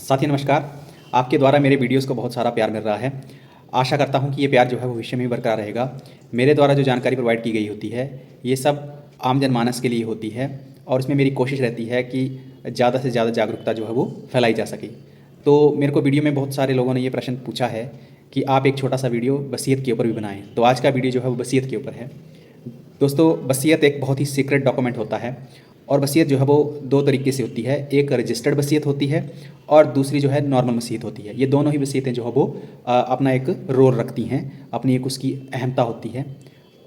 साथी नमस्कार। आपके द्वारा मेरे वीडियोस को बहुत सारा प्यार मिल रहा है। आशा करता हूँ कि ये प्यार जो है वो भविष्य में भी बरकरार रहेगा। मेरे द्वारा जो जानकारी प्रोवाइड की गई होती है ये सब आम जनमानस के लिए होती है और इसमें मेरी कोशिश रहती है कि ज़्यादा से ज़्यादा जागरूकता जो है वो फैलाई जा सके। तो मेरे को वीडियो में बहुत सारे लोगों ने ये प्रश्न पूछा है कि आप एक छोटा सा वीडियो वसीयत के ऊपर भी बनाएं। तो आज का वीडियो जो है वो वसीयत के ऊपर है। दोस्तों, वसीयत एक बहुत ही सीक्रेट डॉक्यूमेंट होता है और वसीयत जो है वो दो तरीके से होती है। एक रजिस्टर्ड वसीयत होती है और दूसरी जो है नॉर्मल वसीयत होती है। ये दोनों ही वसीयतें जो है वो अपना एक रोल रखती हैं, अपनी एक उसकी अहमता होती है,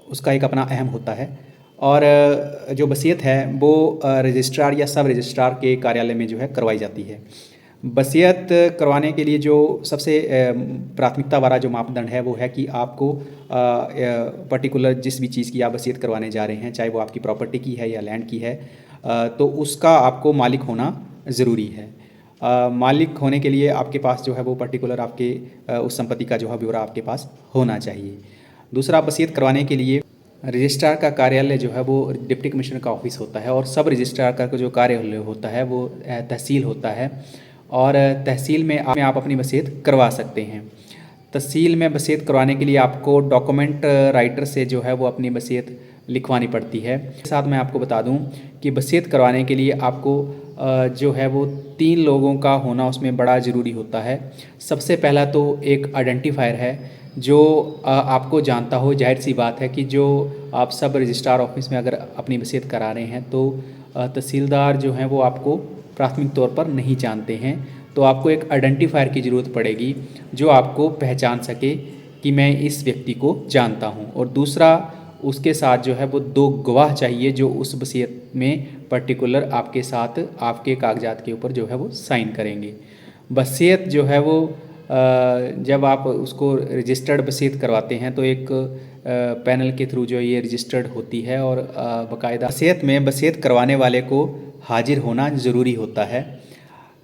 उसका एक अपना अहम होता है। और जो वसीयत है वो रजिस्ट्रार या सब रजिस्ट्रार के कार्यालय में जो है करवाई जाती है। वसीयत करवाने के लिए जो सबसे प्राथमिकता वाला जो मापदंड है वो है कि आपको पर्टिकुलर जिस भी चीज़ की आप वसीयत करवाने जा रहे हैं, चाहे वो आपकी प्रॉपर्टी की है या लैंड की है, तो उसका आपको मालिक होना ज़रूरी है। मालिक होने के लिए आपके पास जो है वो पर्टिकुलर आपके उस संपत्ति का जो है ब्यौरा आपके पास होना चाहिए। दूसरा, वसीयत करवाने के लिए रजिस्ट्रार का कार्यालय जो है वो डिप्टी कमिश्नर का ऑफिस होता है और सब रजिस्ट्रार का जो कार्यालय होता है वो तहसील होता है और तहसील में आप अपनी वसीयत करवा सकते हैं। तहसील में वसीयत करवाने के लिए आपको डॉक्यूमेंट राइटर से जो है वो अपनी वसीयत लिखवानी पड़ती है। साथ मैं आपको बता दूं कि वसीयत करवाने के लिए आपको जो है वो 3 लोगों का होना उसमें बड़ा ज़रूरी होता है। सबसे पहला तो एक आइडेंटिफायर है जो आपको जानता हो। जाहिर सी बात है कि जो आप सब रजिस्ट्रार ऑफिस में अगर अपनी वसीयत करा रहे हैं तो तहसीलदार जो हैं वो आपको प्राथमिक तौर पर नहीं जानते हैं, तो आपको एक आइडेंटिफायर की ज़रूरत पड़ेगी जो आपको पहचान सके कि मैं इस व्यक्ति को जानता हूँ। और दूसरा, उसके साथ जो है वो 2 गवाह चाहिए जो उस वसीयत में पर्टिकुलर आपके साथ आपके कागजात के ऊपर जो है वो साइन करेंगे। वसीयत जो है वो जब आप उसको रजिस्टर्ड वसीयत करवाते हैं तो एक पैनल के थ्रू जो ये रजिस्टर्ड होती है और बाकायदा वसीयत में वसीयत करवाने वाले को हाजिर होना ज़रूरी होता है।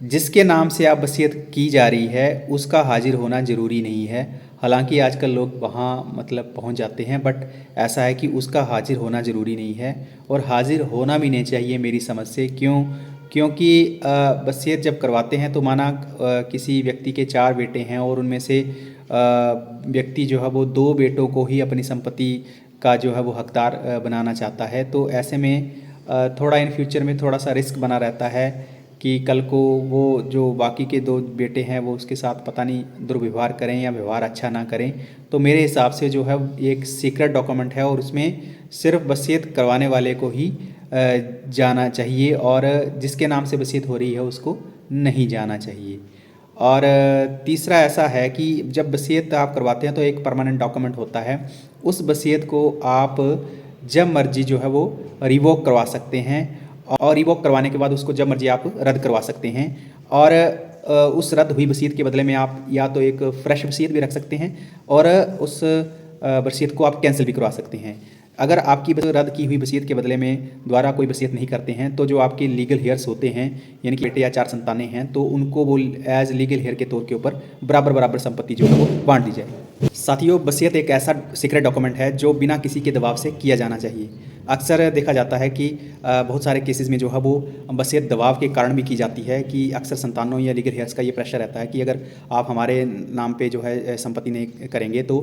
जिसके नाम से आप वसीयत की जा रही है उसका हाजिर होना ज़रूरी नहीं है। हालांकि आजकल लोग वहाँ मतलब पहुँच जाते हैं, बट ऐसा है कि उसका हाजिर होना ज़रूरी नहीं है और हाजिर होना भी नहीं चाहिए मेरी समझ से। क्योंकि वसीयत जब करवाते हैं तो माना किसी व्यक्ति के 4 बेटे हैं और उनमें से व्यक्ति जो है वो 2 बेटों को ही अपनी संपत्ति का जो है वो हकदार बनाना चाहता है, तो ऐसे में थोड़ा इन फ्यूचर में थोड़ा सा रिस्क बना रहता है कि कल को वो जो बाकी के 2 बेटे हैं वो उसके साथ पता नहीं दुर्व्यवहार करें या व्यवहार अच्छा ना करें। तो मेरे हिसाब से जो है एक सीक्रेट डॉक्यूमेंट है और उसमें सिर्फ वसीयत करवाने वाले को ही जाना चाहिए और जिसके नाम से वसीयत हो रही है उसको नहीं जाना चाहिए। और तीसरा ऐसा है कि जब वसीयत आप करवाते हैं तो एक परमानेंट डॉक्यूमेंट होता है। उस वसीयत को आप जब मर्जी जो है वो रिवोक करवा सकते हैं और रिवोक करवाने के बाद उसको जब मर्जी आप रद्द करवा सकते हैं। और उस रद्द हुई वसीयत के बदले में आप या तो एक फ्रेश वसीयत भी रख सकते हैं और उस वसीयत को आप कैंसिल भी करवा सकते हैं। अगर आपकी रद्द की हुई वसीयत के बदले में दोबारा कोई वसीयत नहीं करते हैं तो जो आपके लीगल हेयर्स होते हैं, यानी कि बेटे या 4 संतानें हैं, तो उनको वो एज लीगल हेयर के तौर के ऊपर बराबर संपत्ति जो है वो बांट दी जाए। साथियों, वसीयत एक ऐसा सीक्रेट डॉक्यूमेंट है जो बिना किसी के दबाव से किया जाना चाहिए। अक्सर देखा जाता है कि बहुत सारे केसेस में जो है वो वसीयत दबाव के कारण भी की जाती है कि अक्सर संतानों या लीगल हेयर्स का ये प्रेशर रहता है कि अगर आप हमारे नाम पे जो है संपत्ति नहीं करेंगे तो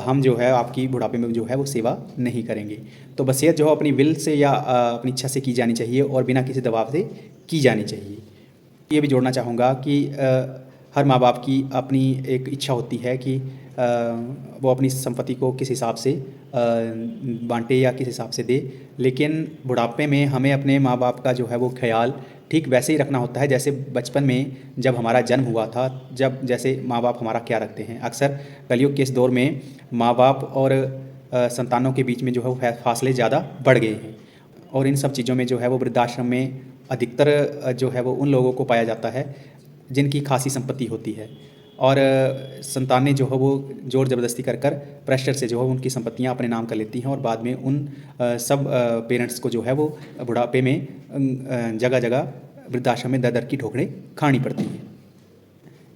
हम जो है आपकी बुढ़ापे में जो है वो सेवा नहीं करेंगे। तो वसीयत जो है अपनी विल से या अपनी इच्छा से की जानी चाहिए और बिना किसी दबाव से की जानी चाहिए। ये भी जोड़ना चाहूँगा कि हर माँ बाप की अपनी एक इच्छा होती है कि वो अपनी संपत्ति को किस हिसाब से बांटे या किस हिसाब से दे, लेकिन बुढ़ापे में हमें अपने माँ बाप का जो है वो ख्याल ठीक वैसे ही रखना होता है जैसे बचपन में जब हमारा जन्म हुआ था, जब जैसे माँ बाप हमारा क्या रखते हैं। अक्सर कलयुग के इस दौर में माँ बाप और संतानों के बीच में जो है फासले ज़्यादा बढ़ गए हैं और इन सब चीज़ों में जो है वो वृद्धाश्रम में अधिकतर जो है वो उन लोगों को पाया जाता है जिनकी खासी संपत्ति होती है और संतानें जो है वो ज़ोर ज़बरदस्ती कर प्रेशर से जो है उनकी संपत्तियां अपने नाम कर लेती हैं और बाद में उन सब पेरेंट्स को जो है वो बुढ़ापे में जगह जगह वृद्धाश्रम में दर दर की ठोकरें खानी पड़ती हैं।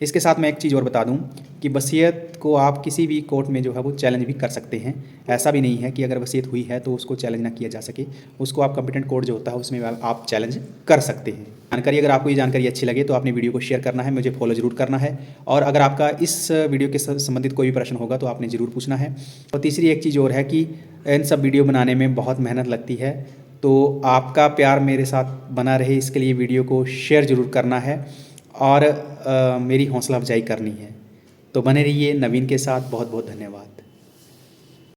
इसके साथ मैं एक चीज़ और बता दूं कि वसीयत को आप किसी भी कोर्ट में जो है वो चैलेंज भी कर सकते हैं। ऐसा भी नहीं है कि अगर वसीयत हुई है तो उसको चैलेंज ना किया जा सके, उसको आप कॉम्पिटेंट कोर्ट जो होता है उसमें आप चैलेंज कर सकते हैं। जानकारी, अगर आपको ये जानकारी अच्छी लगे तो आपने वीडियो को शेयर करना है, मुझे फॉलो ज़रूर करना है, और अगर आपका इस वीडियो के संबंधित कोई भी प्रश्न होगा तो आपने ज़रूर पूछना है। और तीसरी एक चीज़ और है कि इन सब वीडियो बनाने में बहुत मेहनत लगती है, तो आपका प्यार मेरे साथ बना रहे इसके लिए वीडियो को शेयर ज़रूर करना है और मेरी हौसला अफजाई करनी है। तो बने रहिए नवीन के साथ। बहुत बहुत धन्यवाद।